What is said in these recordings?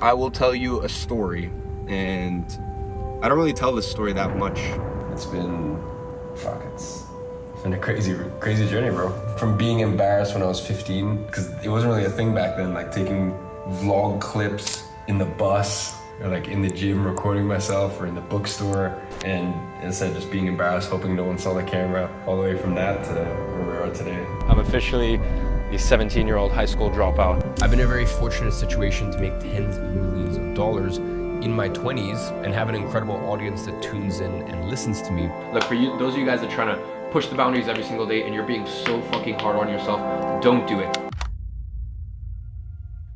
I will tell you a story, and I don't really tell this story that much. It's been a crazy journey, bro. From being embarrassed when I was 15, because it wasn't really a thing back then, like taking vlog clips in the bus or like in the gym recording myself or in the bookstore, and instead just being embarrassed, hoping no one saw the camera, all the way from that to where we are today. I'm officially a 17-year-old high school dropout. I've been in a very fortunate situation to make tens of millions of dollars in my 20s and have an incredible audience that tunes in and listens to me. Look, for you, those of you guys that are trying to push the boundaries every single day and you're being so fucking hard on yourself, don't do it.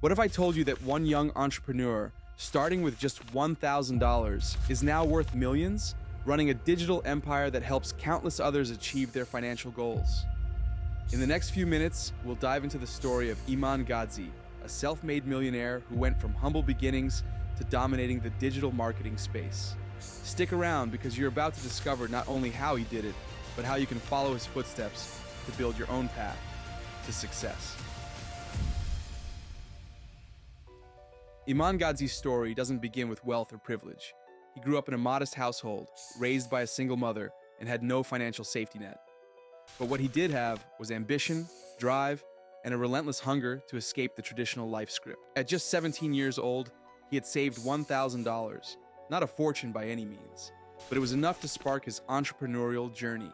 What if I told you that one young entrepreneur, starting with just $1,000, is now worth millions, running a digital empire that helps countless others achieve their financial goals? In the next few minutes, we'll dive into the story of Iman Gadzhi, a self-made millionaire who went from humble beginnings to dominating the digital marketing space. Stick around because you're about to discover not only how he did it, but how you can follow his footsteps to build your own path to success. Iman Gadzhi's story doesn't begin with wealth or privilege. He grew up in a modest household, raised by a single mother, and had no financial safety net. But what he did have was ambition, drive, and a relentless hunger to escape the traditional life script. At just 17 years old, he had saved $1,000, not a fortune by any means, but it was enough to spark his entrepreneurial journey.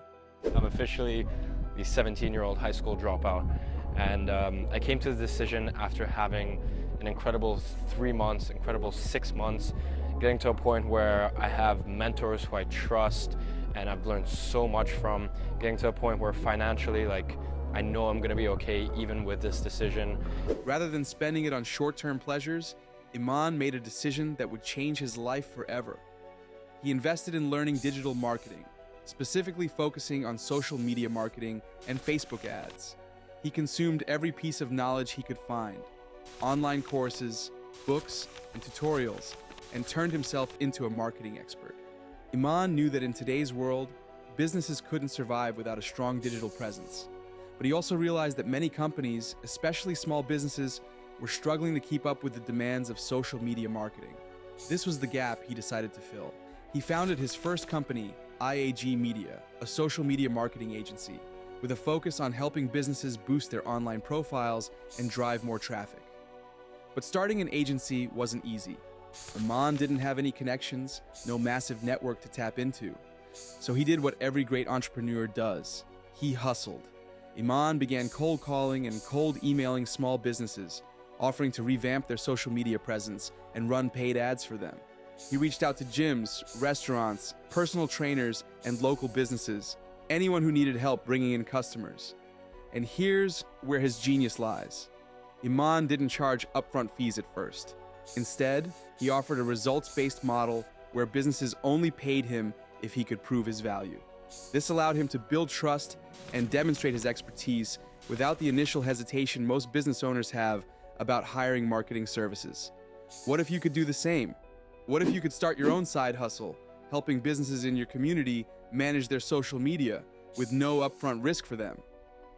I'm officially the 17-year-old high school dropout, and I came to the decision after having an incredible 3 months, incredible 6 months, getting to a point where I have mentors who I trust and I've learned so much from, getting to a point where financially, I know I'm gonna be okay even with this decision. Rather than spending it on short-term pleasures, Iman made a decision that would change his life forever. He invested in learning digital marketing, specifically focusing on social media marketing and Facebook ads. He consumed every piece of knowledge he could find, online courses, books, and tutorials, and turned himself into a marketing expert. Iman knew that in today's world, businesses couldn't survive without a strong digital presence. But he also realized that many companies, especially small businesses, were struggling to keep up with the demands of social media marketing. This was the gap he decided to fill. He founded his first company, IAG Media, a social media marketing agency, with a focus on helping businesses boost their online profiles and drive more traffic. But starting an agency wasn't easy. Iman didn't have any connections, no massive network to tap into. So he did what every great entrepreneur does. He hustled. Iman began cold calling and cold emailing small businesses, offering to revamp their social media presence and run paid ads for them. He reached out to gyms, restaurants, personal trainers, and local businesses, anyone who needed help bringing in customers. And here's where his genius lies. Iman didn't charge upfront fees at first. Instead, he offered a results-based model where businesses only paid him if he could prove his value. This allowed him to build trust and demonstrate his expertise without the initial hesitation most business owners have about hiring marketing services. What if you could do the same? What if you could start your own side hustle, helping businesses in your community manage their social media with no upfront risk for them?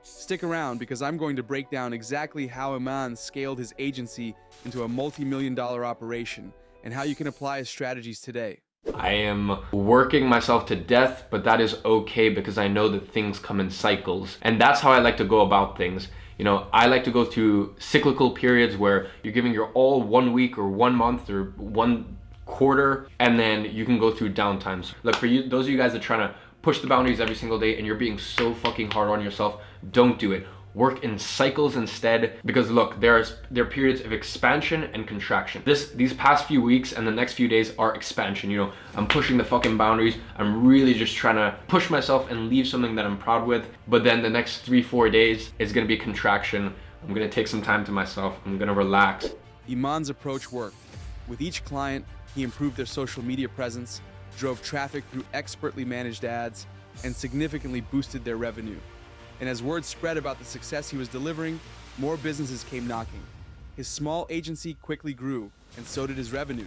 Stick around because I'm going to break down exactly how Iman scaled his agency into a multi-million-dollar operation and how you can apply his strategies today. I am working myself to death, but that is okay because I know that things come in cycles. And that's how I like to go about things. I like to go through cyclical periods where you're giving your all 1 week or 1 month or 1 quarter, and then you can go through downtimes. Look, for you, those of you guys that are trying to push the boundaries every single day and you're being so fucking hard on yourself, don't do it. Work in cycles instead, because look, there are periods of expansion and contraction. These past few weeks and the next few days are expansion. I'm pushing the fucking boundaries. I'm really just trying to push myself and leave something that I'm proud with. But then the next 3-4 days is gonna be contraction. I'm gonna take some time to myself. I'm gonna relax. Iman's approach worked. With each client, he improved their social media presence, drove traffic through expertly managed ads, and significantly boosted their revenue. And as word spread about the success he was delivering, more businesses came knocking. His small agency quickly grew, and so did his revenue.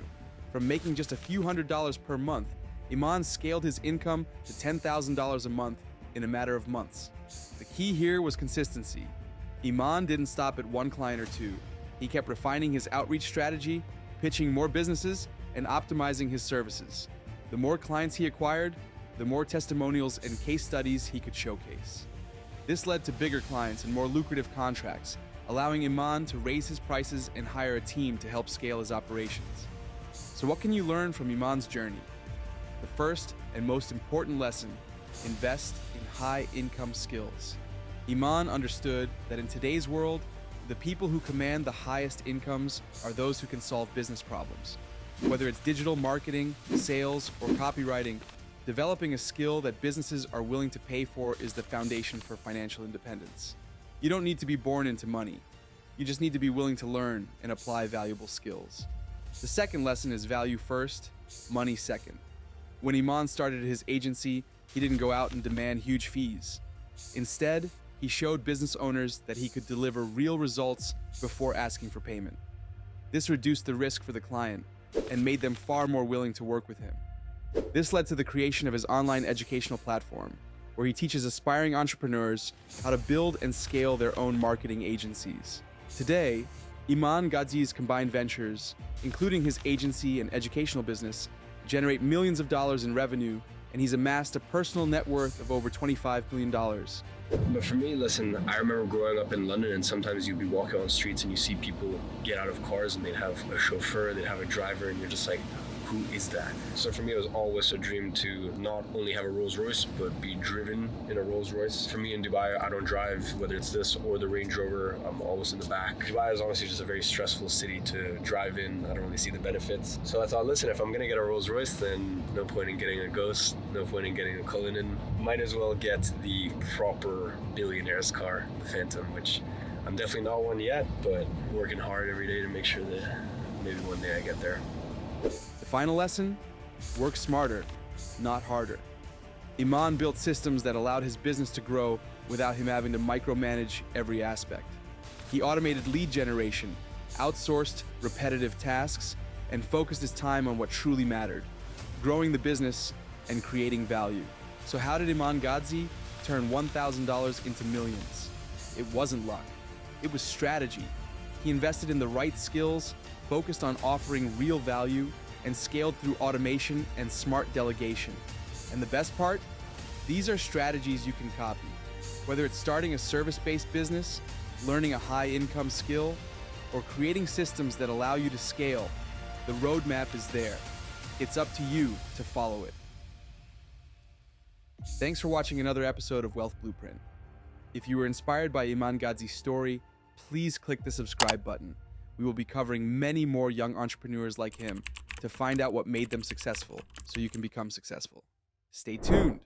From making just a few $100s per month, Iman scaled his income to $10,000 a month in a matter of months. The key here was consistency. Iman didn't stop at one client or two. He kept refining his outreach strategy, pitching more businesses and optimizing his services. The more clients he acquired, the more testimonials and case studies he could showcase. This led to bigger clients and more lucrative contracts, allowing Iman to raise his prices and hire a team to help scale his operations. So what can you learn from Iman's journey? The first and most important lesson: invest in high-income skills. Iman understood that in today's world, the people who command the highest incomes are those who can solve business problems. Whether it's digital marketing, sales, or copywriting, developing a skill that businesses are willing to pay for is the foundation for financial independence. You don't need to be born into money. You just need to be willing to learn and apply valuable skills. The second lesson is value first, money second. When Iman started his agency, he didn't go out and demand huge fees. Instead, he showed business owners that he could deliver real results before asking for payment. This reduced the risk for the client and made them far more willing to work with him. This led to the creation of his online educational platform, where he teaches aspiring entrepreneurs how to build and scale their own marketing agencies. Today, Iman Gadzhi's combined ventures, including his agency and educational business, generate millions of dollars in revenue, and he's amassed a personal net worth of over $25 million. But for me, listen, I remember growing up in London, and sometimes you'd be walking on streets and you see people get out of cars and they'd have a chauffeur, they'd have a driver, and you're just like, who is that? So for me, it was always a dream to not only have a Rolls Royce, but be driven in a Rolls Royce. For me in Dubai, I don't drive, whether it's this or the Range Rover, I'm always in the back. Dubai is honestly just a very stressful city to drive in. I don't really see the benefits. So I thought, listen, if I'm gonna get a Rolls Royce, then no point in getting a Ghost, no point in getting a Cullinan. Might as well get the proper billionaire's car, the Phantom, which I'm definitely not one yet, but working hard every day to make sure that maybe one day I get there. The final lesson: work smarter, not harder. Iman built systems that allowed his business to grow without him having to micromanage every aspect. He automated lead generation, outsourced repetitive tasks, and focused his time on what truly mattered: growing the business and creating value. So how did Iman Gadzhi turn $1,000 into millions? It wasn't luck. It was strategy. He invested in the right skills, focused on offering real value, and scaled through automation and smart delegation. And the best part? These are strategies you can copy. Whether it's starting a service-based business, learning a high-income skill, or creating systems that allow you to scale, the roadmap is there. It's up to you to follow it. Thanks for watching another episode of Wealth Blueprint. If you were inspired by Iman Gadzhi's story, please click the subscribe button. We will be covering many more young entrepreneurs like him to find out what made them successful so you can become successful. Stay tuned.